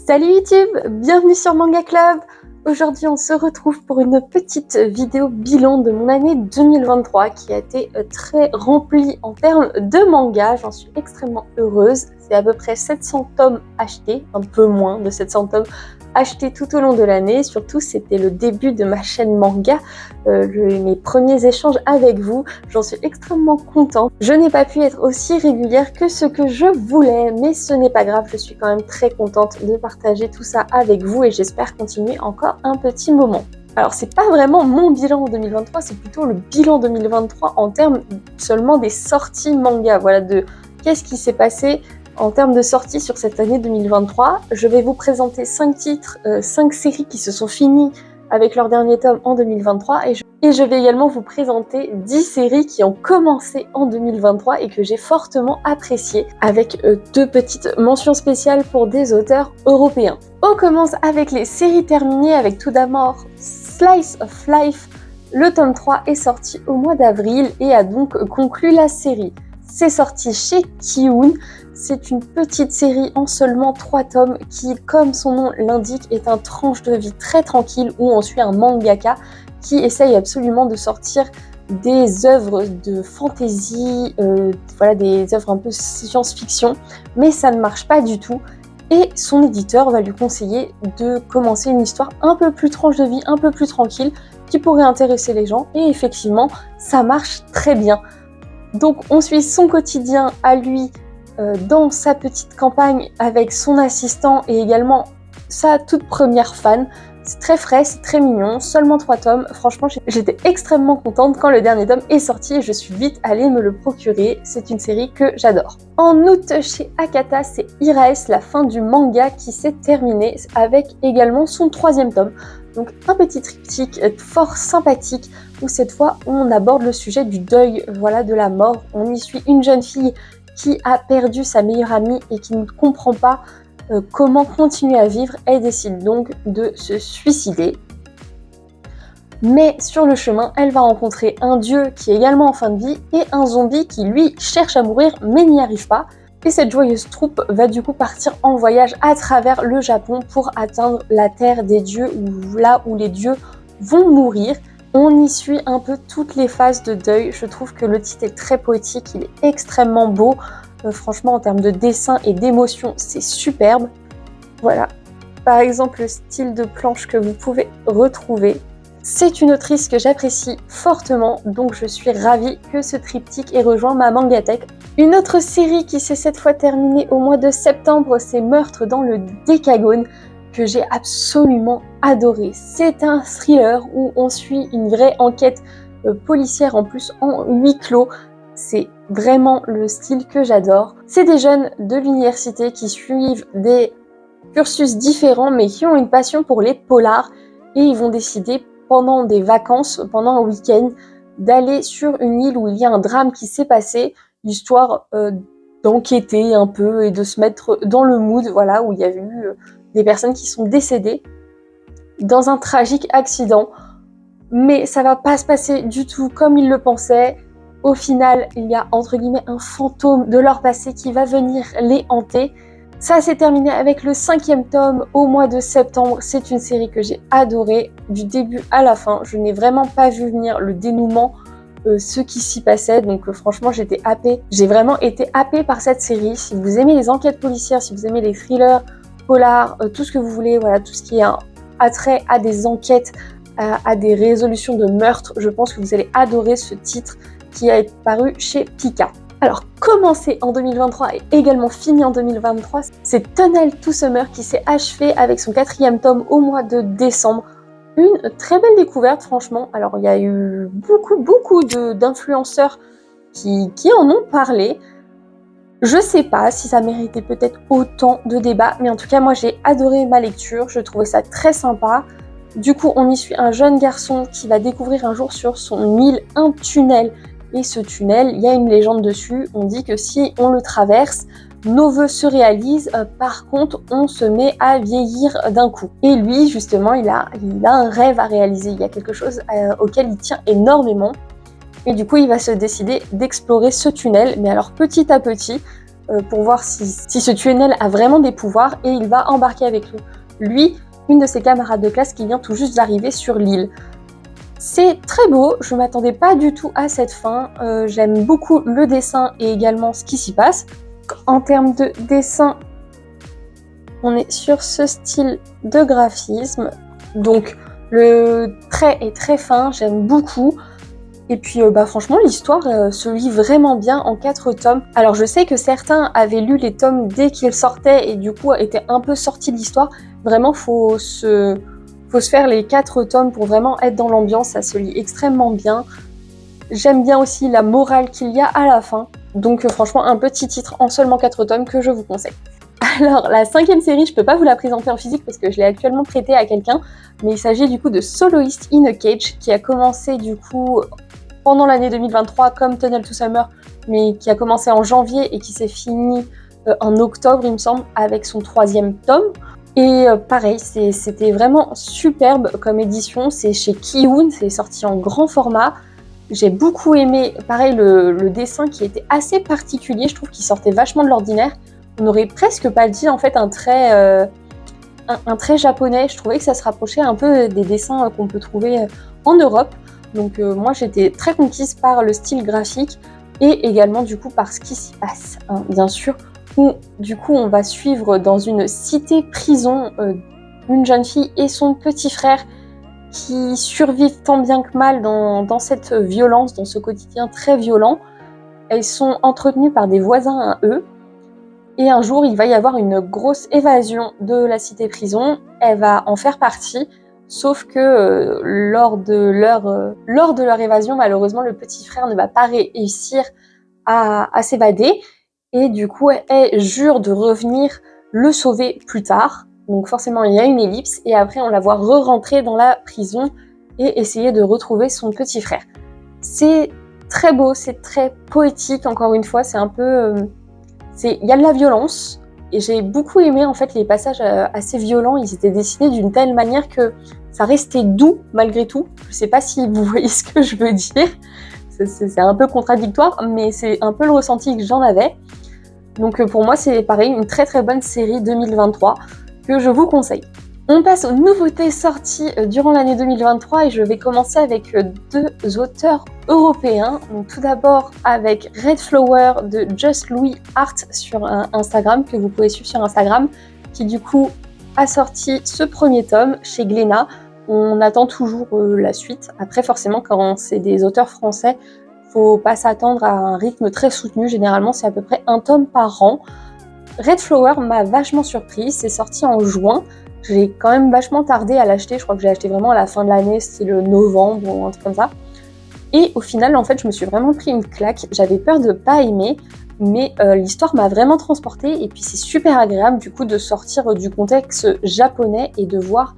Salut YouTube, bienvenue sur Manga Club. Aujourd'hui on se retrouve pour une petite vidéo bilan de mon année 2023 qui a été très remplie en termes de manga. J'en suis extrêmement heureuse. C'est à peu près 700 tomes achetés, un peu moins de 700 tomes achetés tout au long de l'année. Surtout c'était le début de ma chaîne manga, mes premiers échanges avec vous. J'en suis extrêmement contente. Je n'ai pas pu être aussi régulière que ce que je voulais, mais ce n'est pas grave, je suis quand même très contente de partager tout ça avec vous et j'espère continuer encore un petit moment. Alors c'est pas vraiment mon bilan en 2023, c'est plutôt le bilan 2023 en termes seulement des sorties manga, voilà, de qu'est-ce qui s'est passé en termes de sorties sur cette année 2023. Je vais vous présenter 5 titres, 5 séries qui se sont finies avec leur dernier tome en 2023 et je vais également vous présenter 10 séries qui ont commencé en 2023 et que j'ai fortement appréciées, avec 2 petites mentions spéciales pour des auteurs européens. On commence avec les séries terminées, avec tout d'abord Slice of Life. Le tome 3 est sorti au mois d'avril et a donc conclu la série. C'est sorti chez Kiun. C'est une petite série en seulement 3 tomes qui, comme son nom l'indique, est un tranche de vie très tranquille où on suit un mangaka qui essaye absolument de sortir des œuvres de fantasy, voilà, des œuvres un peu science-fiction, mais ça ne marche pas du tout. Et son éditeur va lui conseiller de commencer une histoire un peu plus tranche de vie, un peu plus tranquille, qui pourrait intéresser les gens. Et effectivement, ça marche très bien. Donc on suit son quotidien à lui dans sa petite campagne avec son assistant et également sa toute première fan. C'est très frais, c'est très mignon, seulement 3 tomes. Franchement, j'étais extrêmement contente quand le dernier tome est sorti et je suis vite allée me le procurer. C'est une série que j'adore. En août, chez Akata, c'est Iraes, la fin du manga qui s'est terminée avec également son 3e tome. Donc un petit triptyque fort sympathique où cette fois on aborde le sujet du deuil, voilà, de la mort. On y suit une jeune fille qui a perdu sa meilleure amie et qui ne comprend pas comment continuer à vivre. Elle décide donc de se suicider. Mais sur le chemin, elle va rencontrer un dieu qui est également en fin de vie et un zombie qui lui cherche à mourir mais n'y arrive pas. Et cette joyeuse troupe va du coup partir en voyage à travers le Japon pour atteindre la terre des dieux, ou là où les dieux vont mourir. On y suit un peu toutes les phases de deuil. Je trouve que le titre est très poétique, il est extrêmement beau. Franchement, en termes de dessin et d'émotion, c'est superbe. Voilà, par exemple, le style de planche que vous pouvez retrouver. C'est une autrice que j'apprécie fortement, donc je suis ravie que ce triptyque ait rejoint ma mangatech. Une autre série qui s'est cette fois terminée au mois de septembre, c'est Meurtre dans le Décagone, que j'ai absolument adoré. C'est un thriller où on suit une vraie enquête policière, en plus en huis clos. C'est vraiment le style que j'adore. C'est des jeunes de l'université qui suivent des cursus différents mais qui ont une passion pour les polars et ils vont décider pendant des vacances, pendant un week-end, d'aller sur une île où il y a un drame qui s'est passé, histoire d'enquêter un peu et de se mettre dans le mood, voilà, où il y a eu des personnes qui sont décédées dans un tragique accident. Mais ça va pas se passer du tout comme ils le pensaient. Au final, il y a entre guillemets un fantôme de leur passé qui va venir les hanter. Ça s'est terminé avec le 5e tome au mois de septembre. C'est une série que j'ai adorée du début à la fin. Je n'ai vraiment pas vu venir le dénouement, ce qui s'y passait. Donc franchement, j'étais happée. J'ai vraiment été happée par cette série. Si vous aimez les enquêtes policières, si vous aimez les thrillers, polars, tout ce que vous voulez, voilà, tout ce qui a attrait à des enquêtes, à des résolutions de meurtres, je pense que vous allez adorer ce titre qui a paru chez Pika. Alors, commencé en 2023 et également fini en 2023, c'est Tunnel to Summer qui s'est achevé avec son 4e tome au mois de décembre. Une très belle découverte, franchement. Alors, il y a eu beaucoup d'influenceurs qui en ont parlé. Je sais pas si ça méritait peut-être autant de débats, mais en tout cas, moi, j'ai adoré ma lecture. Je trouvais ça très sympa. Du coup, on y suit un jeune garçon qui va découvrir un jour sur son île un tunnel. Et ce tunnel, il y a une légende dessus. On dit que si on le traverse, nos vœux se réalisent. Par contre, on se met à vieillir d'un coup. Et lui, justement, il a un rêve à réaliser. Il y a quelque chose auquel il tient énormément. Et du coup, il va se décider d'explorer ce tunnel. Mais alors, petit à petit, pour voir si ce tunnel a vraiment des pouvoirs, et il va embarquer avec lui une de ses camarades de classe qui vient tout juste d'arriver sur l'île. C'est très beau, je m'attendais pas du tout à cette fin, j'aime beaucoup le dessin et également ce qui s'y passe. En termes de dessin, on est sur ce style de graphisme, donc le trait est très fin, j'aime beaucoup. Et puis franchement, l'histoire se lit vraiment bien en 4 tomes. Alors je sais que certains avaient lu les tomes dès qu'ils sortaient et du coup étaient un peu sortis de l'histoire. Vraiment, faut se faire les 4 tomes pour vraiment être dans l'ambiance, ça se lit extrêmement bien. J'aime bien aussi la morale qu'il y a à la fin. Donc franchement, un petit titre en seulement 4 tomes que je vous conseille. Alors, la 5e série, je peux pas vous la présenter en physique parce que je l'ai actuellement prêtée à quelqu'un, mais il s'agit du coup de Soloist in a Cage, qui a commencé du coup pendant l'année 2023 comme Tunnel to Summer, mais qui a commencé en janvier et qui s'est fini en octobre, il me semble, avec son 3e tome. Et pareil, c'était vraiment superbe comme édition, c'est chez Kiun, c'est sorti en grand format. J'ai beaucoup aimé, pareil, le dessin qui était assez particulier, je trouve qu'il sortait vachement de l'ordinaire. On n'aurait presque pas dit en fait un trait japonais. Je trouvais que ça se rapprochait un peu des dessins qu'on peut trouver en Europe. Donc moi j'étais très conquise par le style graphique et également du coup par ce qui s'y passe, hein, bien sûr. Où du coup on va suivre dans une cité-prison une jeune fille et son petit frère qui survivent tant bien que mal dans cette violence, dans ce quotidien très violent. Elles sont entretenues par des voisins à eux. Et un jour, il va y avoir une grosse évasion de la cité-prison. Elle va en faire partie, sauf que lors de leur évasion, malheureusement, le petit frère ne va pas réussir à s'évader. Et du coup, elle jure de revenir le sauver plus tard. Donc forcément, il y a une ellipse. Et après, on la voit re-rentrer dans la prison et essayer de retrouver son petit frère. C'est très beau, c'est très poétique, encore une fois. C'est un peu... il y a de la violence et j'ai beaucoup aimé en fait les passages assez violents. Ils étaient dessinés d'une telle manière que ça restait doux malgré tout. Je sais pas si vous voyez ce que je veux dire. C'est un peu contradictoire, mais c'est un peu le ressenti que j'en avais. Donc pour moi, c'est pareil, une très très bonne série 2023 que je vous conseille. On passe aux nouveautés sorties durant l'année 2023 et je vais commencer avec 2 auteurs européens. Donc tout d'abord avec Red Flower de Just Louis Art sur Instagram, que vous pouvez suivre sur Instagram, qui du coup a sorti ce premier tome chez Glénat. On attend toujours la suite. Après forcément quand c'est des auteurs français, faut pas s'attendre à un rythme très soutenu. Généralement c'est à peu près 1 tome par an. Red Flower m'a vachement surprise, c'est sorti en juin. J'ai quand même vachement tardé à l'acheter, je crois que j'ai acheté vraiment à la fin de l'année, c'était le novembre ou un truc comme ça. Et au final, en fait, je me suis vraiment pris une claque, j'avais peur de pas aimer, mais l'histoire m'a vraiment transportée et puis c'est super agréable du coup de sortir du contexte japonais et de voir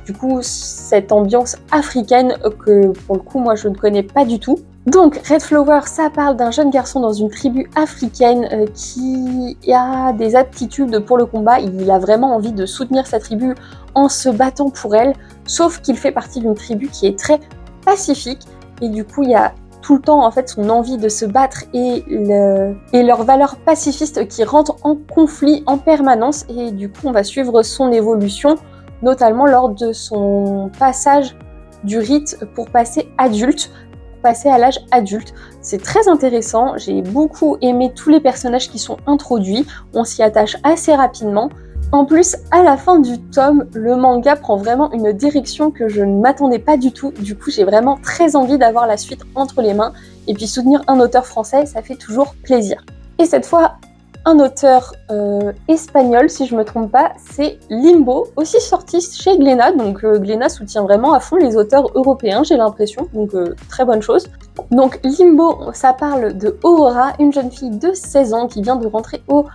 du coup cette ambiance africaine que pour le coup moi je ne connais pas du tout. Donc Red Flower, ça parle d'un jeune garçon dans une tribu africaine qui a des aptitudes pour le combat. Il a vraiment envie de soutenir sa tribu en se battant pour elle, sauf qu'il fait partie d'une tribu qui est très pacifique et du coup il y a tout le temps en fait son envie de se battre et leurs valeurs pacifistes qui rentrent en conflit en permanence et du coup on va suivre son évolution, notamment lors de son passage du rite pour passer à l'âge adulte. C'est très intéressant, j'ai beaucoup aimé tous les personnages qui sont introduits, on s'y attache assez rapidement. En plus, à la fin du tome, le manga prend vraiment une direction que je ne m'attendais pas du tout. Du coup, j'ai vraiment très envie d'avoir la suite entre les mains. Et puis soutenir un auteur français, ça fait toujours plaisir. Et cette fois, un auteur espagnol, si je me trompe pas, c'est Limbo, aussi sorti chez Glénat. Donc Glénat soutient vraiment à fond les auteurs européens, j'ai l'impression. Donc très bonne chose. Donc Limbo, ça parle de Aurora, une jeune fille de 16 ans qui vient de rentrer au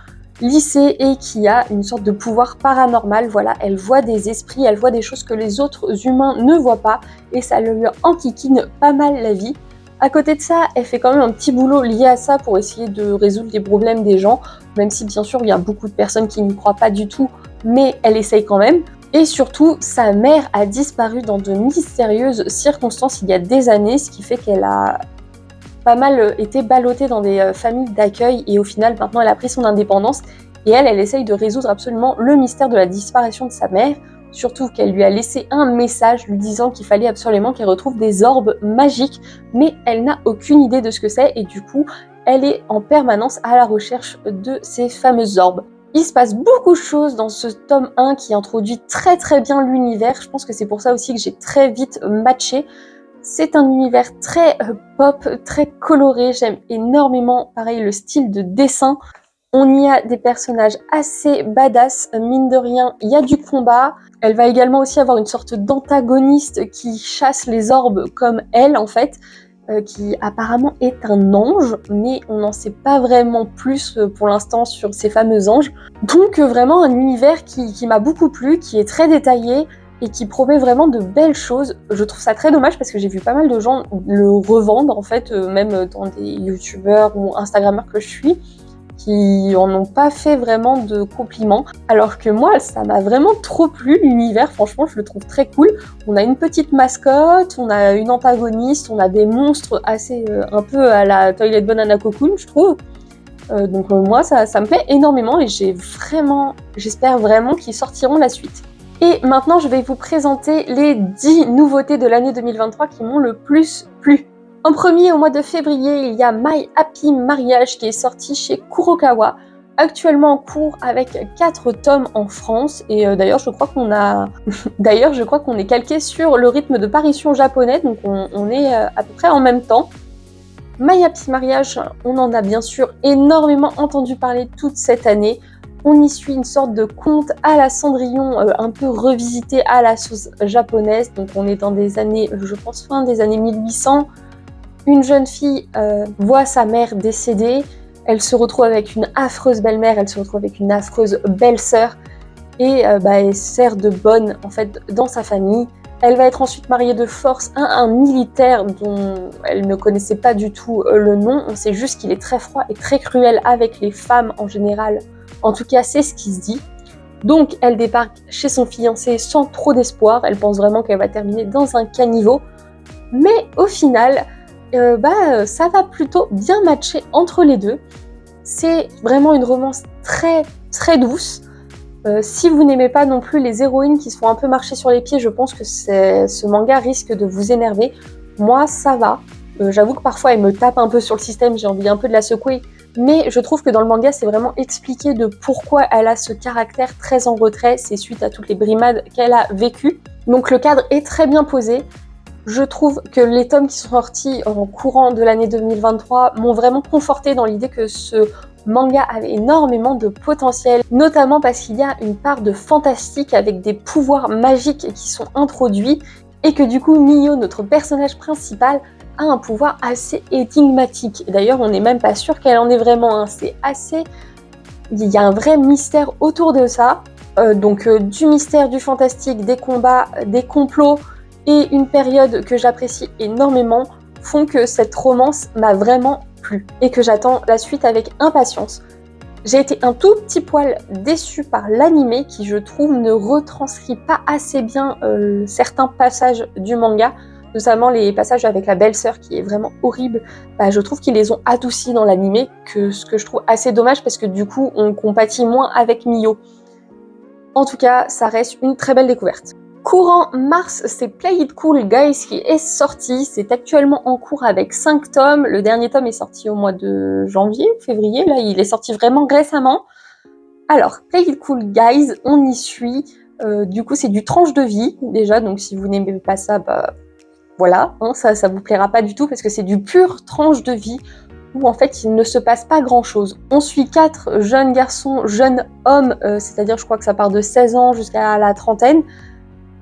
lycée et qui a une sorte de pouvoir paranormal. Voilà, elle voit des esprits, elle voit des choses que les autres humains ne voient pas et ça lui enquiquine pas mal la vie. À côté de ça, elle fait quand même un petit boulot lié à ça pour essayer de résoudre les problèmes des gens, même si bien sûr il y a beaucoup de personnes qui n'y croient pas du tout, mais elle essaye quand même. Et surtout, sa mère a disparu dans de mystérieuses circonstances il y a des années, ce qui fait qu'elle a pas mal été ballottée dans des familles d'accueil et au final maintenant elle a pris son indépendance et elle essaye de résoudre absolument le mystère de la disparition de sa mère, surtout qu'elle lui a laissé un message lui disant qu'il fallait absolument qu'elle retrouve des orbes magiques, mais elle n'a aucune idée de ce que c'est et du coup elle est en permanence à la recherche de ces fameuses orbes. Il se passe beaucoup de choses dans ce tome 1 qui introduit très très bien l'univers. Je pense que c'est pour ça aussi que j'ai très vite matché. C'est un univers très pop, très coloré. J'aime énormément, pareil, le style de dessin. On y a des personnages assez badass, mine de rien, il y a du combat. Elle va également aussi avoir une sorte d'antagoniste qui chasse les orbes comme elle, en fait. Qui apparemment est un ange, mais on n'en sait pas vraiment plus pour l'instant sur ces fameux anges. Donc vraiment un univers qui m'a beaucoup plu, qui est très détaillé et qui promet vraiment de belles choses. Je trouve ça très dommage parce que j'ai vu pas mal de gens le revendre en fait, même dans des youtubeurs ou instagrammeurs que je suis, qui en ont pas fait vraiment de compliments, alors que moi ça m'a vraiment trop plu l'univers, franchement je le trouve très cool. On a une petite mascotte, on a une antagoniste, on a des monstres assez un peu à la Toilet Banana Cocoon je trouve. Donc moi ça me plaît énormément et j'espère vraiment qu'ils sortiront la suite. Et maintenant je vais vous présenter les 10 nouveautés de l'année 2023 qui m'ont le plus plu. En premier, au mois de février, il y a My Happy Marriage qui est sorti chez Kurokawa, actuellement en cours avec 4 tomes en France. Et d'ailleurs, je crois qu'on est calqué sur le rythme de parution japonais, donc on est à peu près en même temps. My Happy Marriage, on en a bien sûr énormément entendu parler toute cette année. On y suit une sorte de conte à la Cendrillon, un peu revisité à la sauce japonaise. Donc on est dans des années, je pense fin des années 1800. Une jeune fille voit sa mère décédée, elle se retrouve avec une affreuse belle-mère, elle se retrouve avec une affreuse belle-sœur et elle sert de bonne en fait dans sa famille. Elle va être ensuite mariée de force à un militaire dont elle ne connaissait pas du tout le nom. On sait juste qu'il est très froid et très cruel avec les femmes en général. En tout cas, c'est ce qui se dit. Donc elle débarque chez son fiancé sans trop d'espoir. Elle pense vraiment qu'elle va terminer dans un caniveau. Mais au final, ça va plutôt bien matcher entre les deux. C'est vraiment une romance très très douce. Si vous n'aimez pas non plus les héroïnes qui se font un peu marcher sur les pieds, je pense que ce manga risque de vous énerver. Moi, ça va. J'avoue que parfois elle me tape un peu sur le système, j'ai envie un peu de la secouer. Mais je trouve que dans le manga, c'est vraiment expliqué de pourquoi elle a ce caractère très en retrait. C'est suite à toutes les brimades qu'elle a vécues. Donc le cadre est très bien posé. Je trouve que les tomes qui sont sortis en courant de l'année 2023 m'ont vraiment conforté dans l'idée que ce manga avait énormément de potentiel, notamment parce qu'il y a une part de fantastique avec des pouvoirs magiques qui sont introduits et que du coup Mio, notre personnage principal, a un pouvoir assez énigmatique. D'ailleurs, on n'est même pas sûr qu'elle en ait vraiment un. Il y a un vrai mystère autour de ça. Du mystère, du fantastique, des combats, des complots et une période que j'apprécie énormément font que cette romance m'a vraiment plu et que j'attends la suite avec impatience. J'ai été un tout petit poil déçue par l'anime qui, je trouve, ne retranscrit pas assez bien certains passages du manga, notamment les passages avec la belle-sœur qui est vraiment horrible. Je trouve qu'ils les ont adoucis dans l'anime, ce que je trouve assez dommage parce que du coup on compatit moins avec Mio. En tout cas, ça reste une très belle découverte. Courant mars, c'est Play It Cool Guys qui est sorti. C'est actuellement en cours avec 5 tomes. Le dernier tome est sorti au mois de janvier, février. Là, il est sorti vraiment récemment. Alors, Play It Cool Guys, on y suit. Du coup, c'est du tranche de vie, déjà. Donc, si vous n'aimez pas ça, voilà. Ça vous plaira pas du tout parce que c'est du pur tranche de vie où en fait il ne se passe pas grand chose. On suit 4 jeunes garçons, jeunes hommes, c'est-à-dire je crois que ça part de 16 ans jusqu'à la trentaine,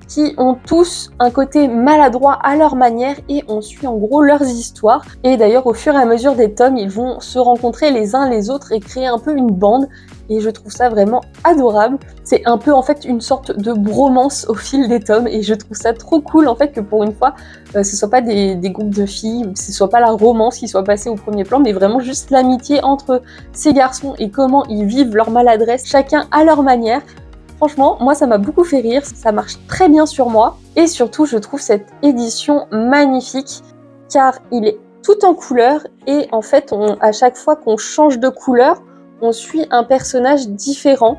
qui ont tous un côté maladroit à leur manière et on suit en gros leurs histoires. Et d'ailleurs au fur et à mesure des tomes, ils vont se rencontrer les uns les autres et créer un peu une bande et je trouve ça vraiment adorable. C'est un peu en fait une sorte de bromance au fil des tomes et je trouve ça trop cool en fait que pour une fois ce soit pas des groupes de filles, ce soit pas la romance qui soit passée au premier plan mais vraiment juste l'amitié entre ces garçons et comment ils vivent leur maladresse chacun à leur manière. Franchement, moi ça m'a beaucoup fait rire, ça marche très bien sur moi et surtout je trouve cette édition magnifique car il est tout en couleur et en fait, à chaque fois qu'on change de couleur, on suit un personnage différent.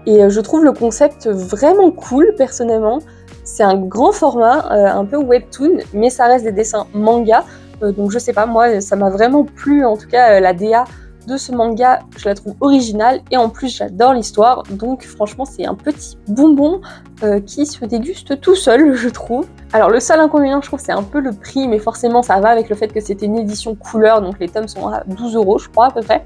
Et je trouve le concept vraiment cool, personnellement. C'est un grand format, un peu webtoon, mais ça reste des dessins manga. Donc je sais pas, moi, ça m'a vraiment plu. En tout cas, la DA de ce manga, je la trouve originale. Et en plus, j'adore l'histoire. Donc franchement, c'est un petit bonbon qui se déguste tout seul, je trouve. Alors le seul inconvénient, je trouve, c'est un peu le prix. Mais forcément, ça va avec le fait que c'était une édition couleur. Donc les tomes sont à 12 €, je crois, à peu près.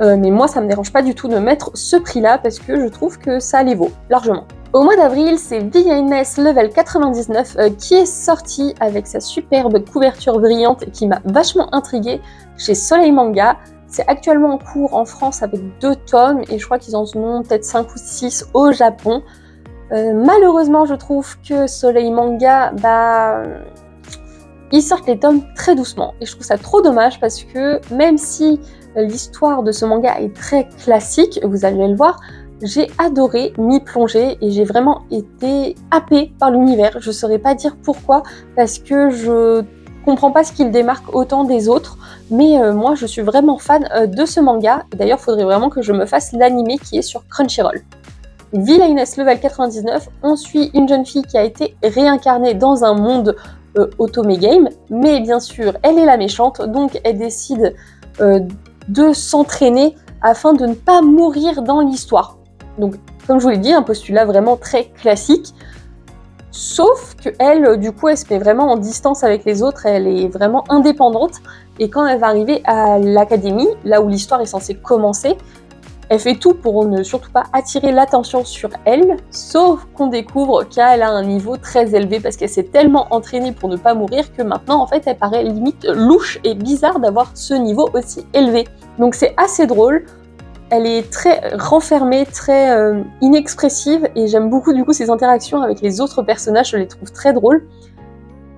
Mais moi, ça me dérange pas du tout de mettre ce prix-là parce que je trouve que ça les vaut largement. Au mois d'avril, c'est Villainess Level 99 qui est sorti avec sa superbe couverture brillante et qui m'a vachement intriguée chez Soleil Manga. C'est actuellement en cours en France avec 2 tomes et je crois qu'ils en ont peut-être 5 ou 6 au Japon. Malheureusement, je trouve que Soleil Manga, ils sortent les tomes très doucement et je trouve ça trop dommage parce que même si l'histoire de ce manga est très classique, vous allez le voir, j'ai adoré m'y plonger et j'ai vraiment été happée par l'univers. Je saurais pas dire pourquoi, parce que je comprends pas ce qui le démarque autant des autres, mais moi je suis vraiment fan de ce manga. D'ailleurs, il faudrait vraiment que je me fasse l'anime qui est sur Crunchyroll. Villainess Level 99, on suit une jeune fille qui a été réincarnée dans un monde Otome Game, mais bien sûr, elle est la méchante, donc elle décide de s'entraîner afin de ne pas mourir dans l'histoire. Donc, comme je vous l'ai dit, un postulat vraiment très classique, sauf qu'elle, du coup, elle se met vraiment en distance avec les autres, elle est vraiment indépendante, et quand elle va arriver à l'académie, là où l'histoire est censée commencer, elle fait tout pour ne surtout pas attirer l'attention sur elle, sauf qu'on découvre qu'elle a un niveau très élevé parce qu'elle s'est tellement entraînée pour ne pas mourir que maintenant, en fait, elle paraît limite louche et bizarre d'avoir ce niveau aussi élevé. Donc c'est assez drôle, elle est très renfermée, très inexpressive et j'aime beaucoup du coup ses interactions avec les autres personnages, je les trouve très drôles.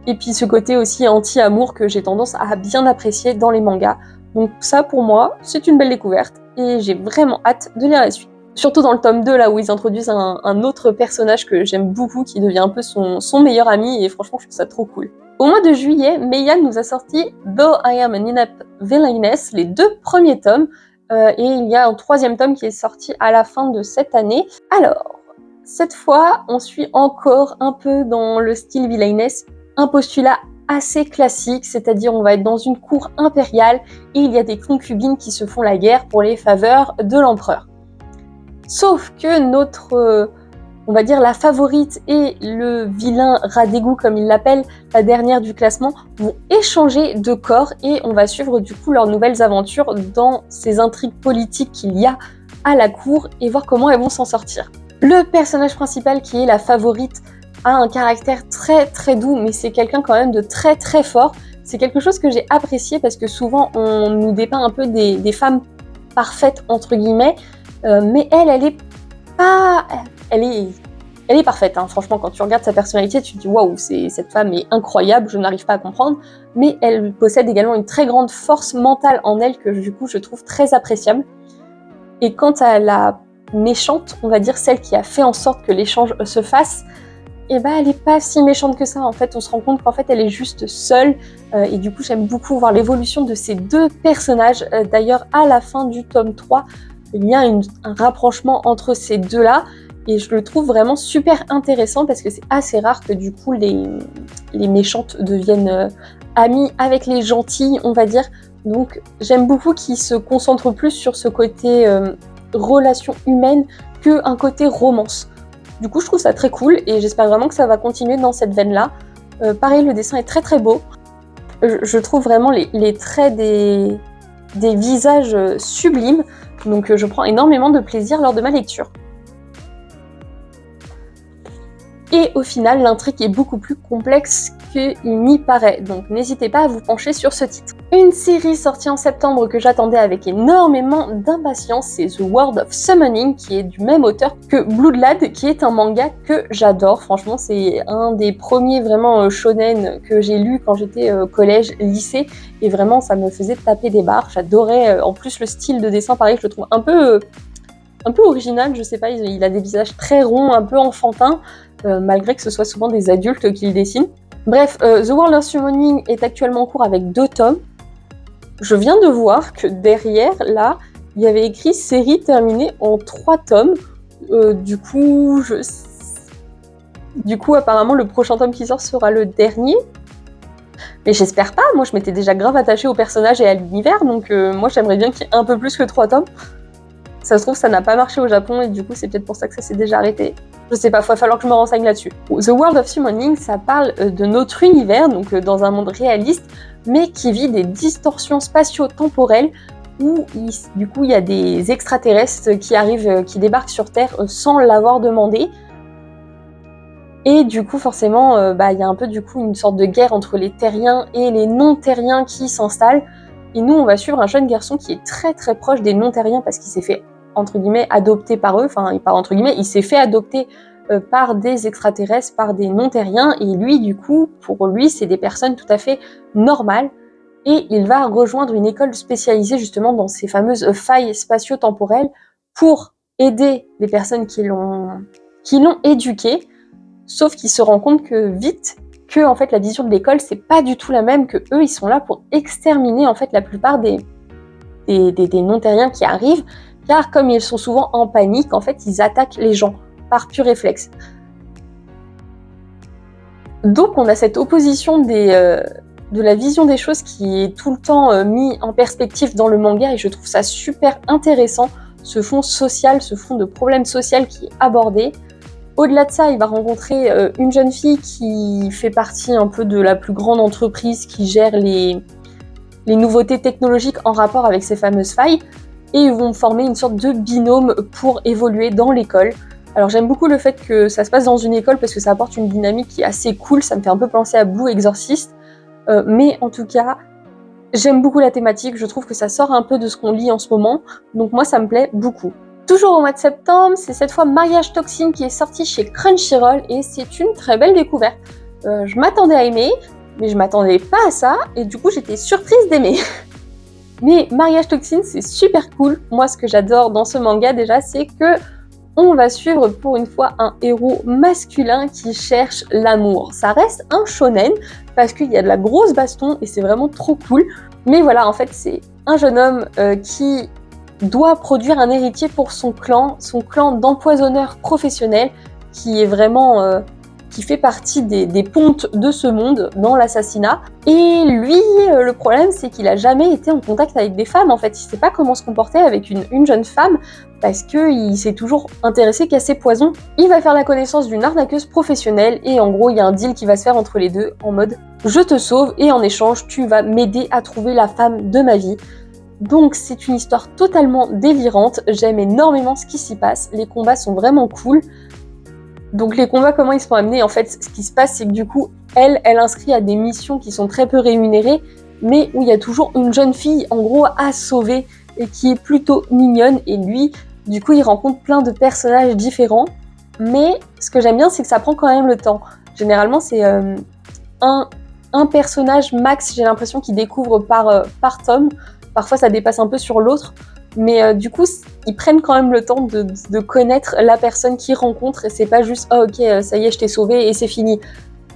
Et puis ce côté aussi anti-amour que j'ai tendance à bien apprécier dans les mangas. Donc ça, pour moi, c'est une belle découverte et j'ai vraiment hâte de lire la suite. Surtout dans le tome 2, là où ils introduisent un autre personnage que j'aime beaucoup, qui devient un peu son meilleur ami, et franchement, je trouve ça trop cool. Au mois de juillet, Meian nous a sorti Though I Am an Inept Villainess, les 2 premiers tomes, et il y a un 3e tome qui est sorti à la fin de cette année. Alors, cette fois, on suit encore un peu dans le style Villainess, un postulat assez classique, c'est-à-dire on va être dans une cour impériale et il y a des concubines qui se font la guerre pour les faveurs de l'empereur. Sauf que notre, on va dire la favorite et le vilain rat d'égout comme il l'appelle, la dernière du classement, vont échanger de corps et on va suivre du coup leurs nouvelles aventures dans ces intrigues politiques qu'il y a à la cour et voir comment elles vont s'en sortir. Le personnage principal qui est la favorite a un caractère très très doux, mais c'est quelqu'un quand même de très très fort. C'est quelque chose que j'ai apprécié parce que souvent on nous dépeint un peu des femmes parfaites entre guillemets, mais elle est pas, elle est parfaite. Hein. Franchement, quand tu regardes sa personnalité, tu te dis waouh, cette femme est incroyable. Je n'arrive pas à comprendre, mais elle possède également une très grande force mentale en elle que du coup je trouve très appréciable. Et quant à la méchante, on va dire celle qui a fait en sorte que l'échange se fasse, et elle est pas si méchante que ça. En fait, on se rend compte qu'en fait, elle est juste seule. Et du coup, j'aime beaucoup voir l'évolution de ces 2 personnages. D'ailleurs, à la fin du tome 3, il y a un rapprochement entre ces 2-là. Et je le trouve vraiment super intéressant parce que c'est assez rare que du coup, les méchantes deviennent amies avec les gentils, on va dire. Donc, j'aime beaucoup qu'ils se concentrent plus sur ce côté relation humaine qu'un côté romance. Du coup, je trouve ça très cool et j'espère vraiment que ça va continuer dans cette veine-là. Pareil, le dessin est très très beau. Je trouve vraiment les traits des visages sublimes. Donc je prends énormément de plaisir lors de ma lecture. Et au final, l'intrigue est beaucoup plus complexe qu'il n'y paraît, donc n'hésitez pas à vous pencher sur ce titre. Une série sortie en septembre que j'attendais avec énormément d'impatience, c'est The World of Summoning, qui est du même auteur que Bloodlad, qui est un manga que j'adore. Franchement, c'est un des premiers vraiment shonen que j'ai lu quand j'étais collège, lycée, et vraiment ça me faisait taper des barres. J'adorais, en plus le style de dessin, pareil, je le trouve un peu original, je sais pas, il a des visages très ronds, un peu enfantins, malgré que ce soit souvent des adultes qui le dessinent. Bref, The World of Summoning est actuellement en cours avec 2 tomes. Je viens de voir que derrière, là, il y avait écrit série terminée en 3 tomes. Du coup, apparemment, le prochain tome qui sort sera le dernier. Mais j'espère pas, moi je m'étais déjà grave attachée au personnage et à l'univers, donc moi j'aimerais bien qu'il y ait un peu plus que 3 tomes. Ça se trouve, ça n'a pas marché au Japon, et du coup c'est peut-être pour ça que ça s'est déjà arrêté. Je sais pas, il va falloir que je me renseigne là-dessus. The World of Summoning, ça parle de notre univers, donc dans un monde réaliste, mais qui vit des distorsions spatio-temporelles, où du coup il y a des extraterrestres qui arrivent, qui débarquent sur Terre sans l'avoir demandé. Et du coup, forcément, y a un peu du coup une sorte de guerre entre les terriens et les non-terriens qui s'installent. Et nous, on va suivre un jeune garçon qui est très très proche des non-terriens parce qu'il s'est fait, entre guillemets, adopter par eux. Enfin, pas entre guillemets, il s'est fait adopter par des extraterrestres, par des non-terriens. Et lui, du coup, pour lui, c'est des personnes tout à fait normales. Et il va rejoindre une école spécialisée justement dans ces fameuses failles spatio-temporelles pour aider les personnes qui l'ont éduqué. Sauf qu'il se rend compte que vite, que en fait la vision de l'école c'est pas du tout la même, que eux ils sont là pour exterminer en fait la plupart des non-terriens qui arrivent, car comme ils sont souvent en panique, en fait ils attaquent les gens par pur réflexe. Donc on a cette opposition de la vision des choses qui est tout le temps mis en perspective dans le manga, et je trouve ça super intéressant, ce fond social, ce fond de problème social qui est abordé. Au-delà de ça, il va rencontrer une jeune fille qui fait partie un peu de la plus grande entreprise qui gère les nouveautés technologiques en rapport avec ces fameuses failles, et ils vont former une sorte de binôme pour évoluer dans l'école. Alors j'aime beaucoup le fait que ça se passe dans une école parce que ça apporte une dynamique qui est assez cool, ça me fait un peu penser à Blue Exorcist, mais en tout cas, j'aime beaucoup la thématique, je trouve que ça sort un peu de ce qu'on lit en ce moment, donc moi ça me plaît beaucoup. Toujours au mois de septembre, c'est cette fois Mariage Toxine qui est sorti chez Crunchyroll, et c'est une très belle découverte. Je m'attendais à aimer, mais je m'attendais pas à ça, et du coup j'étais surprise d'aimer. Mais Mariage Toxine, c'est super cool. Moi, ce que j'adore dans ce manga déjà, c'est que on va suivre pour une fois un héros masculin qui cherche l'amour. Ça reste un shonen parce qu'il y a de la grosse baston et c'est vraiment trop cool. Mais voilà, en fait, c'est un jeune homme qui doit produire un héritier pour son clan d'empoisonneurs professionnels, qui est vraiment qui fait partie des pontes de ce monde dans l'assassinat. Et lui, le problème, c'est qu'il a jamais été en contact avec des femmes. En fait, il sait pas comment se comporter avec une jeune femme parce qu'il s'est toujours intéressé qu'à ses poisons. Il va faire la connaissance d'une arnaqueuse professionnelle et en gros, il y a un deal qui va se faire entre les deux en mode « je te sauve et en échange, tu vas m'aider à trouver la femme de ma vie ». Donc c'est une histoire totalement délirante, j'aime énormément ce qui s'y passe, les combats sont vraiment cool. Donc les combats, comment ils sont amenés, en fait, ce qui se passe, c'est que du coup, elle inscrit à des missions qui sont très peu rémunérées, mais où il y a toujours une jeune fille, en gros, à sauver, et qui est plutôt mignonne, et lui, du coup, il rencontre plein de personnages différents, mais ce que j'aime bien, c'est que ça prend quand même le temps. Généralement, c'est un personnage max, j'ai l'impression, qu'il découvre par tome. Parfois, ça dépasse un peu sur l'autre, mais du coup, ils prennent quand même le temps de connaître la personne qu'ils rencontrent, et c'est pas juste « oh ok, ça y est, je t'ai sauvé et c'est fini ».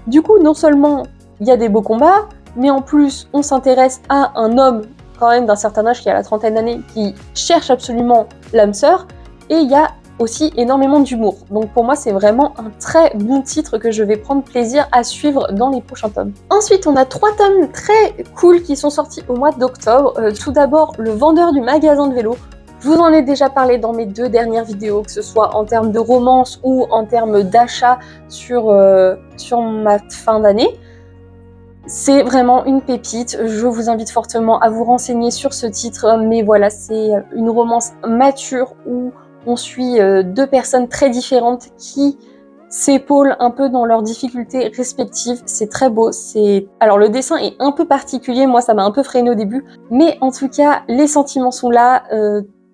Du coup, non seulement il y a des beaux combats, mais en plus, on s'intéresse à un homme quand même d'un certain âge qui a la trentaine d'années, qui cherche absolument l'âme sœur, et il y a aussi énormément d'humour. Donc pour moi, c'est vraiment un très bon titre que je vais prendre plaisir à suivre dans les prochains tomes. Ensuite, on a 3 tomes très cool qui sont sortis au mois d'octobre. Tout d'abord, Le Vendeur du magasin de vélo. Je vous en ai déjà parlé dans mes 2 dernières vidéos, que ce soit en termes de romance ou en termes d'achat sur ma fin d'année. C'est vraiment une pépite, je vous invite fortement à vous renseigner sur ce titre, mais voilà, c'est une romance mature où on suit 2 personnes très différentes qui s'épaulent un peu dans leurs difficultés respectives. C'est très beau, alors le dessin est un peu particulier, moi ça m'a un peu freiné au début, mais en tout cas les sentiments sont là,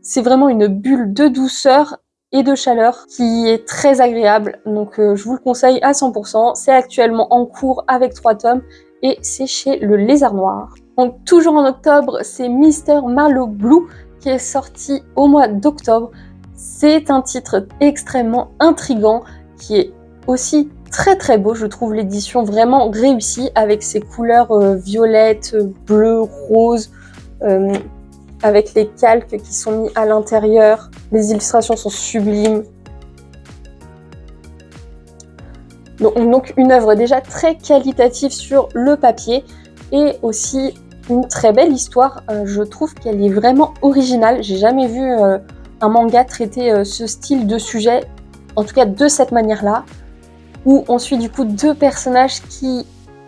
c'est vraiment une bulle de douceur et de chaleur qui est très agréable, donc je vous le conseille à 100%. C'est actuellement en cours avec 3 tomes et c'est chez Le Lézard Noir. Donc toujours en octobre, c'est Mr. Marlowe Blue qui est sorti au mois d'octobre. C'est un titre extrêmement intriguant qui est aussi très très beau, je trouve l'édition vraiment réussie avec ses couleurs violettes, bleues, roses, avec les calques qui sont mis à l'intérieur. Les illustrations sont sublimes. Donc une œuvre déjà très qualitative sur le papier et aussi une très belle histoire. Je trouve qu'elle est vraiment originale. J'ai jamais vu un manga traiter ce style de sujet, en tout cas de cette manière-là, où on suit du coup deux personnages qui...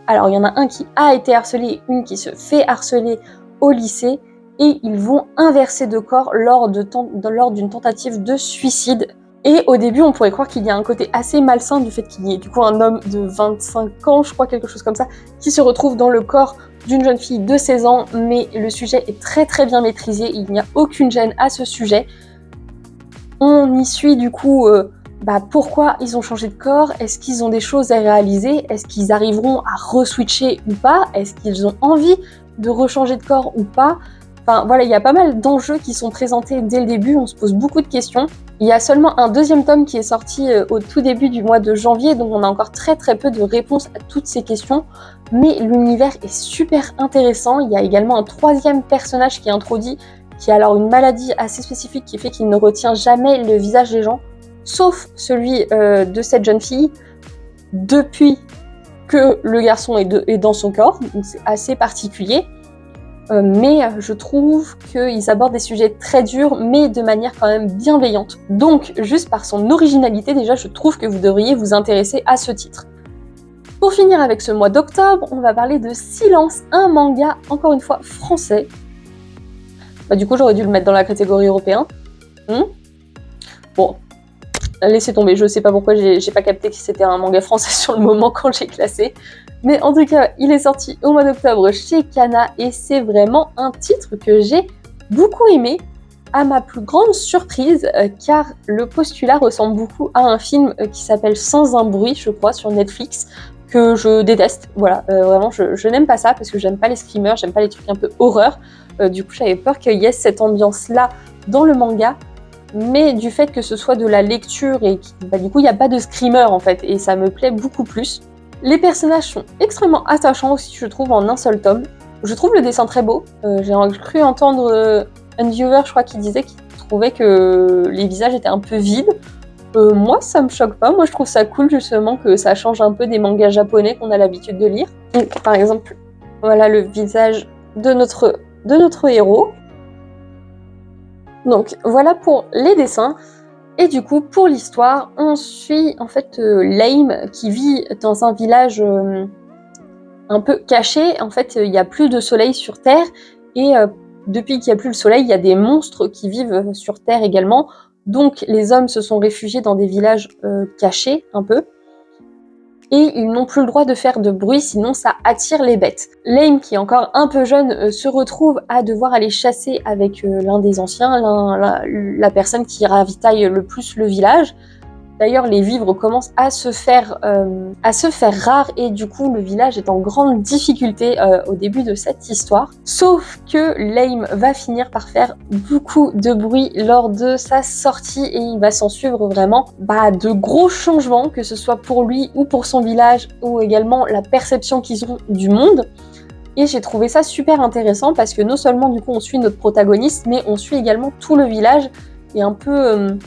Alors il y en a un qui a été harcelé et une qui se fait harceler au lycée, et ils vont inverser de corps lors d'une tentative de suicide. Et au début, on pourrait croire qu'il y a un côté assez malsain du fait qu'il y ait du coup un homme de 25 ans, je crois, quelque chose comme ça, qui se retrouve dans le corps d'une jeune fille de 16 ans, mais le sujet est très très bien maîtrisé, il n'y a aucune gêne à ce sujet. On y suit du coup pourquoi ils ont changé de corps, est-ce qu'ils ont des choses à réaliser, est-ce qu'ils arriveront à re-switcher ou pas, est-ce qu'ils ont envie de rechanger de corps ou pas. Enfin voilà, il y a pas mal d'enjeux qui sont présentés dès le début, on se pose beaucoup de questions. Il y a seulement un deuxième tome qui est sorti au tout début du mois de janvier, donc on a encore très très peu de réponses à toutes ces questions, mais l'univers est super intéressant. Il y a également un troisième personnage qui est introduit, qui a alors une maladie assez spécifique qui fait qu'il ne retient jamais le visage des gens, sauf celui de cette jeune fille, depuis que le garçon est dans son corps, donc c'est assez particulier. Mais je trouve qu'ils abordent des sujets très durs, mais de manière quand même bienveillante. Donc, juste par son originalité, déjà, je trouve que vous devriez vous intéresser à ce titre. Pour finir avec ce mois d'octobre, on va parler de Silence, un manga, encore une fois, français. Du coup, j'aurais dû le mettre dans la catégorie européen. Bon, laissez tomber, je sais pas pourquoi j'ai pas capté que c'était un manga français sur le moment quand j'ai classé. Mais en tout cas, il est sorti au mois d'octobre chez Kana et c'est vraiment un titre que j'ai beaucoup aimé, à ma plus grande surprise, car le postulat ressemble beaucoup à un film qui s'appelle Sans un bruit, je crois, sur Netflix, que je déteste. Voilà, vraiment, je n'aime pas ça parce que j'aime pas les screamers, j'aime pas les trucs un peu horreur. Du coup, j'avais peur qu'il y ait cette ambiance-là dans le manga. Mais du fait que ce soit de la lecture et du coup il n'y a pas de screamer en fait, et ça me plaît beaucoup plus. Les personnages sont extrêmement attachants aussi, je trouve, en un seul tome. Je trouve le dessin très beau. J'ai cru entendre un viewer, je crois, qui disait qu'il trouvait que les visages étaient un peu vides. Moi, ça me choque pas. Moi, je trouve ça cool justement que ça change un peu des mangas japonais qu'on a l'habitude de lire. Donc, par exemple, voilà le visage de notre héros. Donc voilà pour les dessins. Et du coup, pour l'histoire, on suit en fait Lame qui vit dans un village un peu caché. En fait, il n'y a plus de soleil sur Terre et depuis qu'il n'y a plus le soleil, il y a des monstres qui vivent sur Terre également. Donc les hommes se sont réfugiés dans des villages cachés un peu. Et ils n'ont plus le droit de faire de bruit, sinon ça attire les bêtes. Lame, qui est encore un peu jeune, se retrouve à devoir aller chasser avec l'un des anciens, la personne qui ravitaille le plus le village. D'ailleurs, les vivres commencent à se faire rares et du coup, le village est en grande difficulté au début de cette histoire. Sauf que Lame va finir par faire beaucoup de bruit lors de sa sortie et il va s'en suivre vraiment de gros changements, que ce soit pour lui ou pour son village ou également la perception qu'ils ont du monde. Et j'ai trouvé ça super intéressant parce que non seulement du coup on suit notre protagoniste, mais on suit également tout le village et un peu...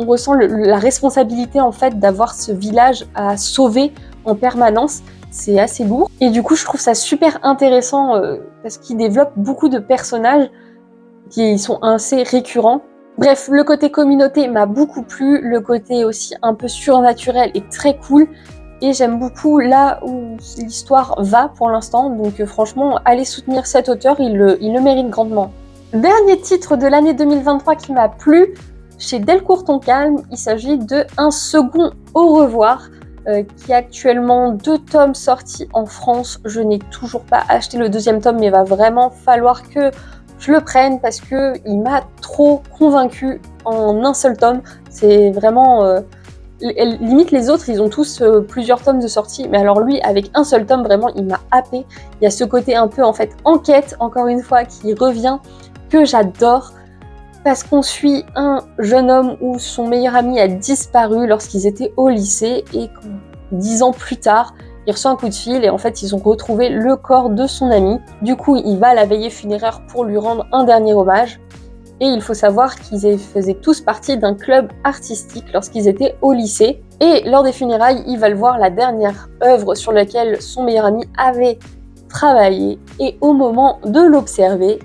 on ressent la responsabilité en fait d'avoir ce village à sauver en permanence. C'est assez lourd. Et du coup, je trouve ça super intéressant parce qu'il développe beaucoup de personnages qui sont assez récurrents. Bref, le côté communauté m'a beaucoup plu. Le côté aussi un peu surnaturel est très cool. Et j'aime beaucoup là où l'histoire va pour l'instant. Donc franchement, allez soutenir cet auteur, il le mérite grandement. Dernier titre de l'année 2023 qui m'a plu, chez Delcourt Ton Calme, il s'agit de Un second au revoir, qui a actuellement 2 tomes sortis en France. Je n'ai toujours pas acheté le 2e tome, mais il va vraiment falloir que je le prenne parce qu'il m'a trop convaincu en un seul tome. C'est vraiment... limite les autres, ils ont tous plusieurs tomes de sortie, mais alors lui, avec un seul tome, vraiment, il m'a happé. Il y a ce côté un peu, en fait, enquête, encore une fois, qui revient, que j'adore. Parce qu'on suit un jeune homme où son meilleur ami a disparu lorsqu'ils étaient au lycée et 10 ans plus tard, il reçoit un coup de fil et en fait ils ont retrouvé le corps de son ami. Du coup il va à la veillée funéraire pour lui rendre un dernier hommage. Et il faut savoir qu'ils faisaient tous partie d'un club artistique lorsqu'ils étaient au lycée. Et lors des funérailles, il va le voir, la dernière œuvre sur laquelle son meilleur ami avait travaillé. Et au moment de l'observer,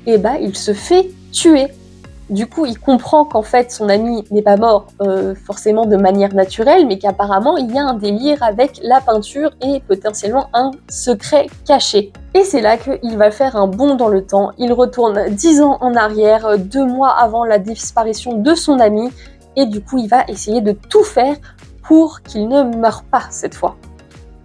il se fait tuer. Du coup, il comprend qu'en fait, son ami n'est pas mort forcément de manière naturelle, mais qu'apparemment, il y a un délire avec la peinture et potentiellement un secret caché. Et c'est là qu'il va faire un bond dans le temps. Il retourne 10 ans en arrière, 2 mois avant la disparition de son ami, et du coup, il va essayer de tout faire pour qu'il ne meure pas cette fois.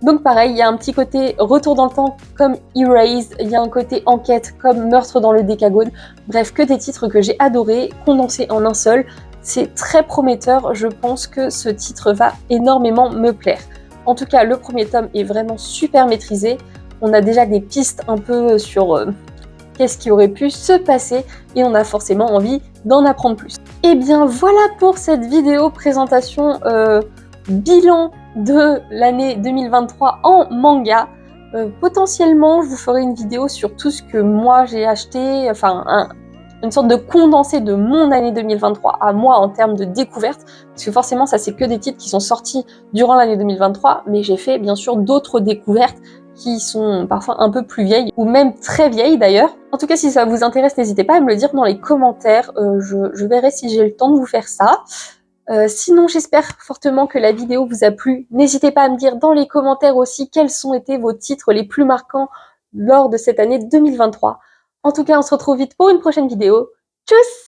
Donc pareil, il y a un petit côté retour dans le temps comme Erased, il y a un côté enquête comme Meurtre dans le Décagone. Bref, que des titres que j'ai adorés, condensés en un seul. C'est très prometteur, je pense que ce titre va énormément me plaire. En tout cas, le premier tome est vraiment super maîtrisé. On a déjà des pistes un peu sur qu'est-ce qui aurait pu se passer et on a forcément envie d'en apprendre plus. Et bien voilà pour cette vidéo présentation bilan de l'année 2023 en manga. Potentiellement, je vous ferai une vidéo sur tout ce que moi j'ai acheté, enfin une sorte de condensé de mon année 2023 à moi en termes de découverte, parce que forcément ça c'est que des titres qui sont sortis durant l'année 2023, mais j'ai fait bien sûr d'autres découvertes qui sont parfois un peu plus vieilles, ou même très vieilles d'ailleurs. En tout cas, si ça vous intéresse, n'hésitez pas à me le dire dans les commentaires, je verrai si j'ai le temps de vous faire ça. Sinon, j'espère fortement que la vidéo vous a plu. N'hésitez pas à me dire dans les commentaires aussi quels ont été vos titres les plus marquants lors de cette année 2023. En tout cas, on se retrouve vite pour une prochaine vidéo. Tchuss!